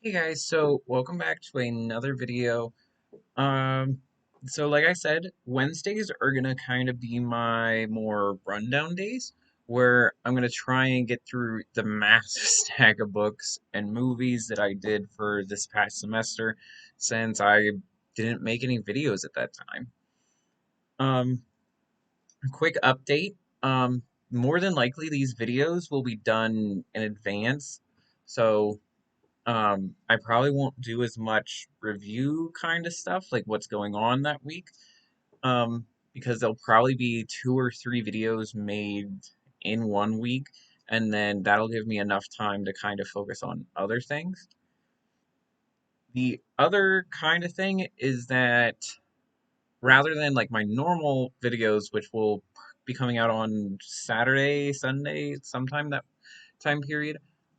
Hey guys, so welcome back to another video. Um, so like I said, Wednesdays are gonna kind of be my more rundown days, where I'm gonna try and get through the massive stack of books and movies that I did for this past semester, since I didn't make any videos at that time. Um, quick update. More than likely these videos will be done in advance, so I probably won't do as much review kind of stuff, like what's going on that week, because there'll probably be two or three videos made in one week, and then that'll give me enough time to kind of focus on other things. The other kind of thing is that rather than like my normal videos, which will be coming out on Saturday, Sunday, sometime that time period,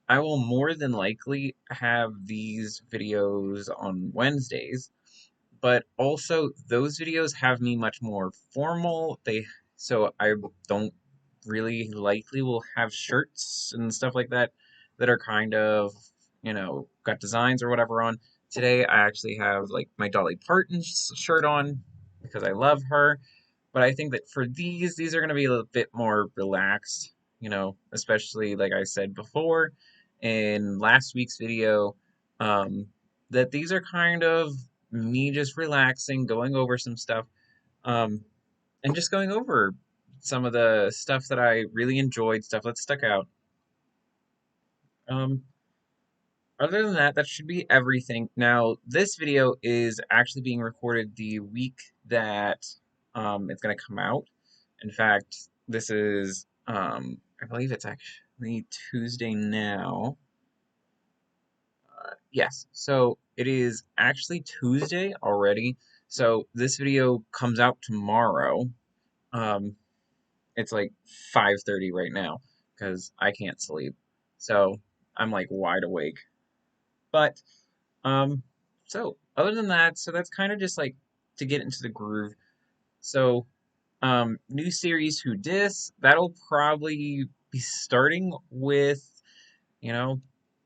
I will more than likely have these videos on Wednesdays, but also those videos have me much more formal. So I don't really likely will have shirts and stuff like that that are kind of, got designs or whatever on. Today I actually have like my Dolly Parton shirt on because I love her. But I think that for these are going to be a little bit more relaxed, especially like I said before in last week's video, um, that these are kind of me just relaxing, going over some stuff, um, and just going over some of the stuff that I really enjoyed, stuff that stuck out. Um, Other than that, that should be everything. Now, this video is actually being recorded the week that it's going to come out. In fact, this is, I believe it's actually Tuesday now. Yes, so it is actually Tuesday already. So this video comes out tomorrow. Um, it's like 5:30 right now because I can't sleep. So I'm like wide awake. But um, so other than that, so that's kind of just like to get into the groove. So new series Who Dis, that'll probably be starting with, you know,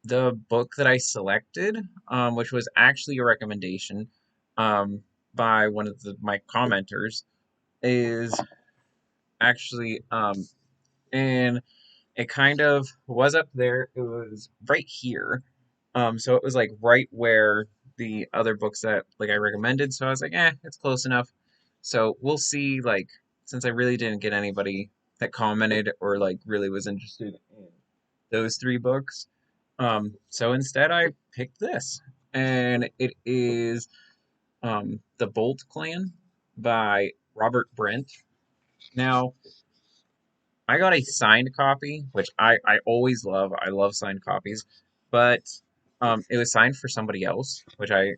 the book that I selected, which was actually a recommendation um by one of my commenters, is actually and it kind of was up there. It was right here. So it was like right where the other books that like I recommended. So I was like, it's close enough. So we'll see. Like, since I really didn't get anybody that commented or like really was interested in those three books, so instead I picked this, and it is The Bolt Clan by Robert Brent. Now, I got a signed copy, which I always love. I love signed copies, but it was signed for somebody else, which I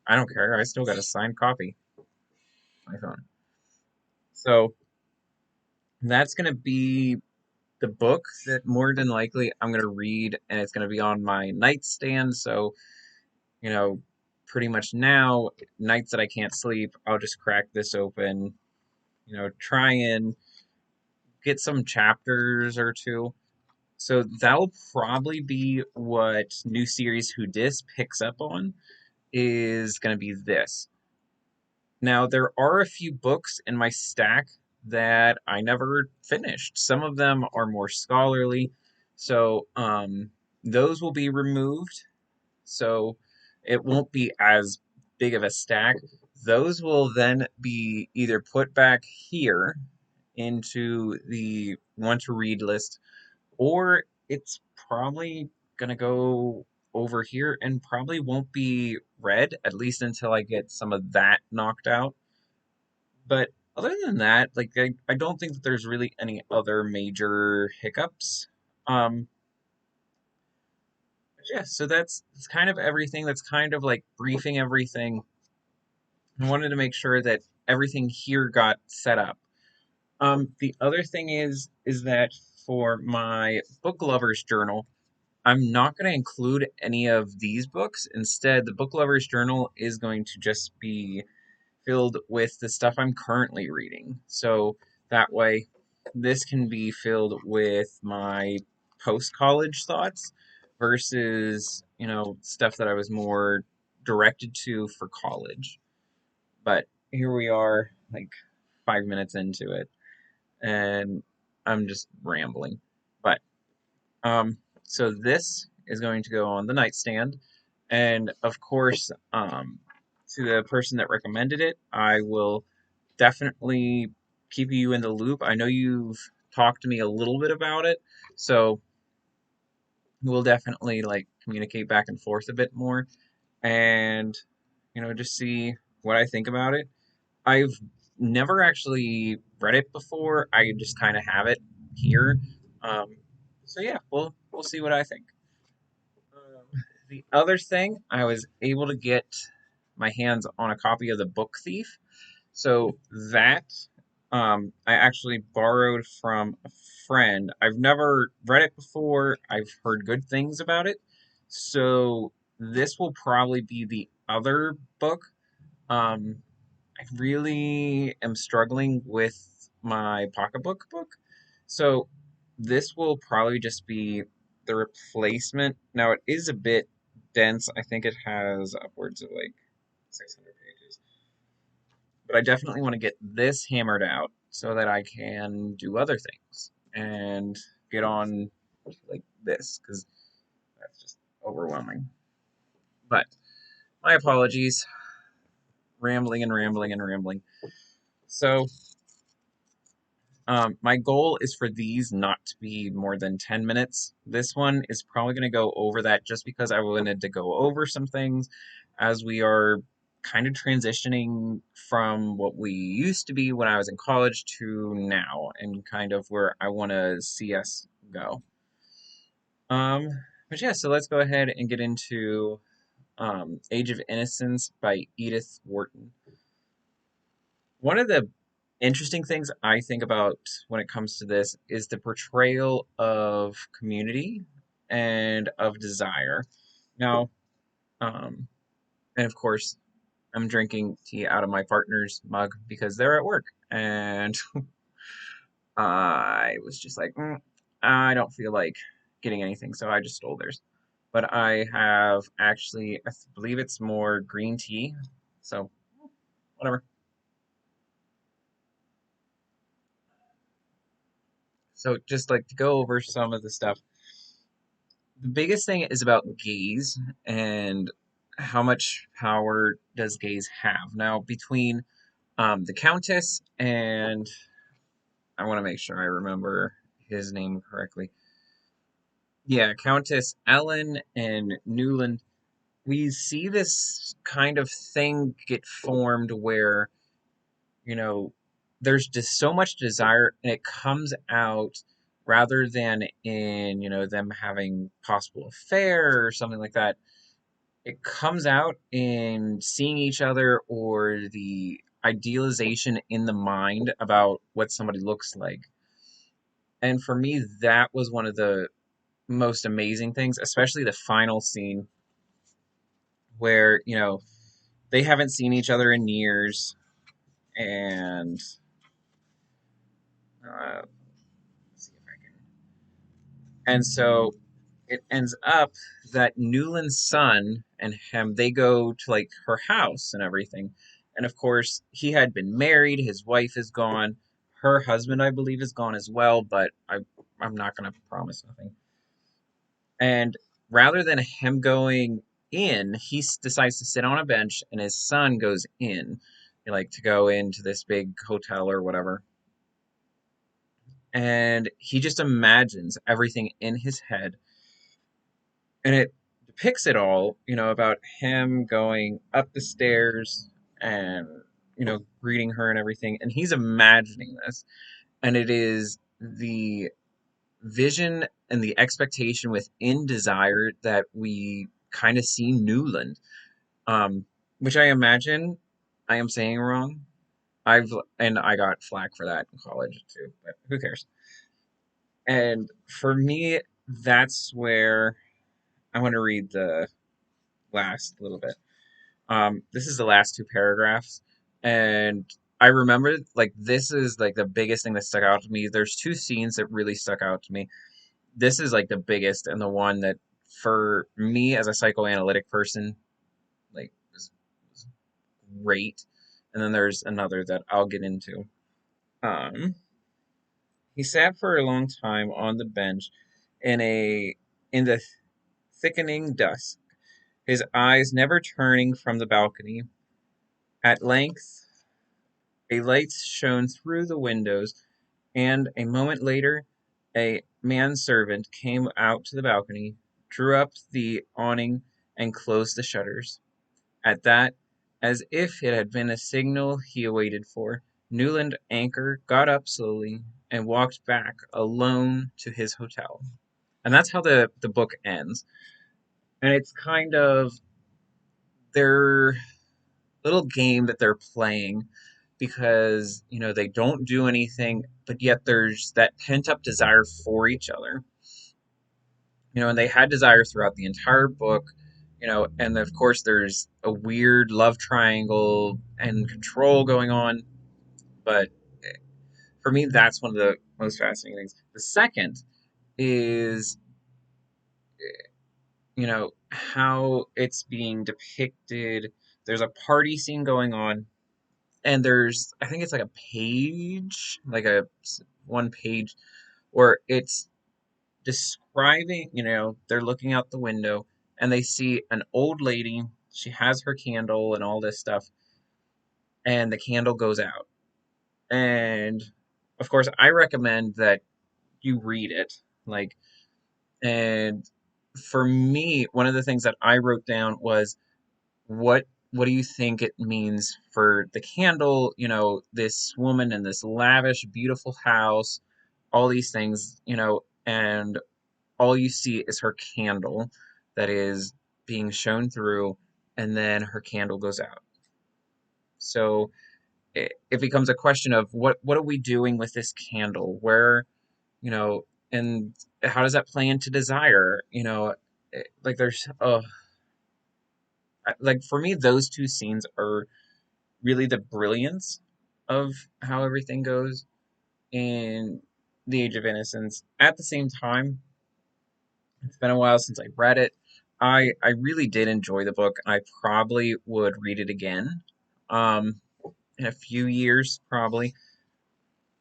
don't care. I still got a signed copy on my phone. So that's gonna be the book that more than likely I'm gonna read, and it's gonna be on my nightstand. So you know, pretty much now, nights that I can't sleep, I'll just crack this open. Try and get some chapters or two. So that'll probably be what new series Who Dis picks up on, is going to be this. Now, there are a few books in my stack that I never finished. Some of them are more scholarly, so those will be removed. So it won't be as big of a stack. Those will then be either put back here into the want to read list, or it's probably gonna go over here and probably won't be read, at least until I get some of that knocked out. But other than that, like I don't think that there's really any other major hiccups. Um, yeah, so that's kind of everything. That's kind of like briefing everything. I wanted to make sure that everything here got set up. The other thing is that for my book lovers journal, I'm not going to include any of these books. Instead, the book lovers journal is going to just be filled with the stuff I'm currently reading. So that way, this can be filled with my post college thoughts, versus, stuff that I was more directed to for college. But here we are, like 5 minutes into it, and I'm just rambling. But so this is going to go on the nightstand, and of course, to the person that recommended it, I will definitely keep you in the loop. I know you've talked to me a little bit about it, so we'll definitely like communicate back and forth a bit more, and just see what I think about it. I've never actually read it before. I just kind of have it here. Um, so yeah, we'll see what I think. The other thing, I was able to get my hands on a copy of The Book Thief. So that I actually borrowed from a friend. I've never read it before. I've heard good things about it. So this will probably be the other book. Um, I really am struggling with my pocketbook book. So this will probably just be the replacement. Now it is a bit dense. I think it has upwards of like 600 pages. But I definitely want to get this hammered out so that I can do other things and get on like this because that's just overwhelming. But my apologies, rambling and rambling and rambling. So my goal is for these not to be more than 10 minutes. This one is probably going to go over that just because I wanted to go over some things as we are kind of transitioning from what we used to be when I was in college to now and kind of where I want to see us go. Um, but yeah, so let's go ahead and get into Age of Innocence by Edith Wharton. One of the interesting things I think about when it comes to this is the portrayal of community and of desire. Now, um, and of course, I'm drinking tea out of my partner's mug because they're at work, and I was just like, I don't feel like getting anything, so I just stole theirs. But I have actually, I believe it's more green tea, so whatever. So just like to go over some of the stuff. The biggest thing is about gaze and how much power does gaze have. Now, between the Countess and I want to make sure I remember his name correctly. Yeah, Countess Ellen and Newland, we see this kind of thing get formed where, you know, there's just so much desire and it comes out rather than in, them having possible affair or something like that. It comes out in seeing each other or the idealization in the mind about what somebody looks like. And for me, that was one of the most amazing things, especially the final scene where, they haven't seen each other in years. And let's see if I can. And so it ends up that Newland's son and him, they go to like her house and everything. And of course, he had been married, his wife is gone, her husband, I believe, is gone as well, but I'm not going to promise nothing. And rather than him going in, decides to sit on a bench and his son goes in, like to go into this big hotel or whatever. And he just imagines everything in his head and it depicts it all, about him going up the stairs and, greeting her and everything. And he's imagining this. And it is the vision and the expectation within desire that we kind of see Newland, which I imagine I am saying wrong. And I got flack for that in college too, but who cares? And for me, that's where I want to read the last little bit. This is the last two paragraphs, and I remember like this is like the biggest thing that stuck out to me. There's two scenes that really stuck out to me. This is like the biggest and the one that for me as a psychoanalytic person, like was great. And then there's another that I'll get into. Um, he sat for a long time on the bench in a in the thickening dusk, his eyes never turning from the balcony. At length, a light shone through the windows, and a moment later, a manservant came out to the balcony, drew up the awning, and closed the shutters. At that, as if it had been a signal he awaited for, Newland Anchor got up slowly and walked back alone to his hotel. And that's how the book ends. And it's kind of their little game that they're playing because, they don't do anything, but yet there's that pent up desire for each other. And they had desire throughout the entire book, and of course there's a weird love triangle and control going on, but for me that's one of the most fascinating things. The second is, how it's being depicted. There's a party scene going on, and there's, I think it's like a page, like one page where it's describing, they're looking out the window and they see an old lady. She has her candle and all this stuff, and the candle goes out. And of course, I recommend that you read it. Like, and for me, one of the things that I wrote down was what do you think it means for the candle, this woman in this lavish, beautiful house, all these things, and all you see is her candle that is being shown through, and then her candle goes out. So it becomes a question of what are we doing with this candle? Where, you know, and how does that play into desire? Like there's like for me those two scenes are really the brilliance of how everything goes in the Age of Innocence. At the same time, it's been a while since I read it. I really did enjoy the book. I probably would read it again, um, in a few years, probably.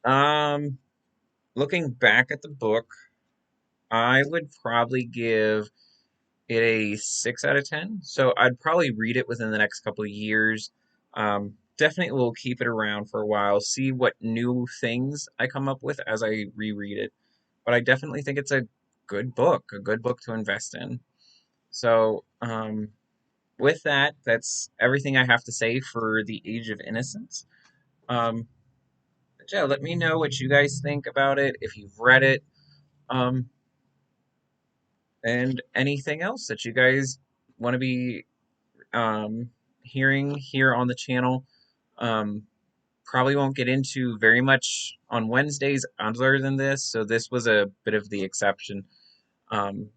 Um, Looking back at the book, I would probably give it a 6 out of 10. So I'd probably read it within the next couple of years. Definitely will keep it around for a while, see what new things I come up with as I reread it. But I definitely think it's a good book to invest in. So, with that, that's everything I have to say for the Age of Innocence. Um, but yeah, let me know what you guys think about it, if you've read it, um, and anything else that you guys want to be hearing here on the channel. Um, Probably won't get into very much on Wednesdays other than this, so this was a bit of the exception. Um,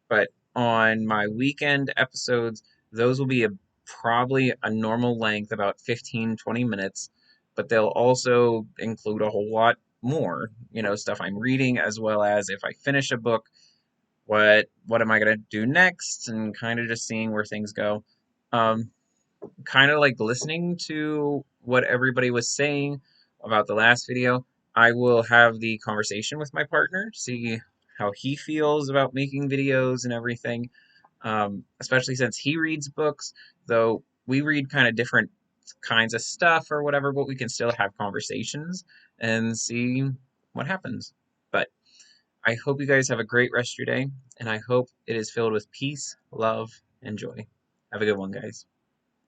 but on my weekend episodes, those will be probably a normal length, about 15-20 minutes, but they'll also include a whole lot more, stuff I'm reading, as well as if I finish a book, what am I going to do next, and kind of just seeing where things go. Um, Kind of like listening to what everybody was saying about the last video. I will have the conversation with my partner, see how he feels about making videos and everything. Especially since he reads books, though we read kind of different kinds of stuff or whatever, but we can still have conversations and see what happens. But I hope you guys have a great rest of your day, and I hope it is filled with peace, love, and joy. Have a good one, guys.